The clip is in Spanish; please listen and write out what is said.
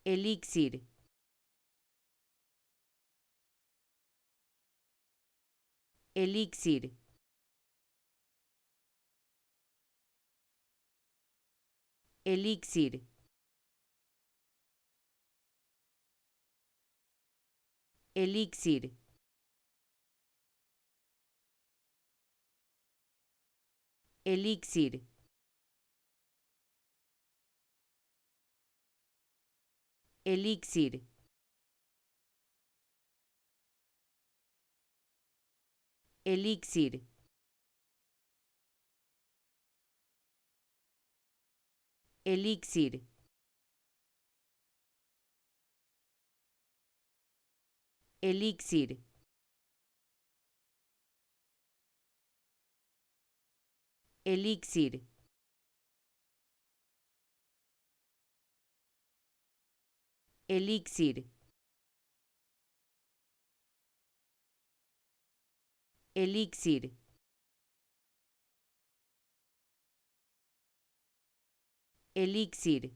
elixir, elixir, elixir, elixir, elixir, elixir, elixir, elixir, elixir, elixir, elixir, elixir, elixir,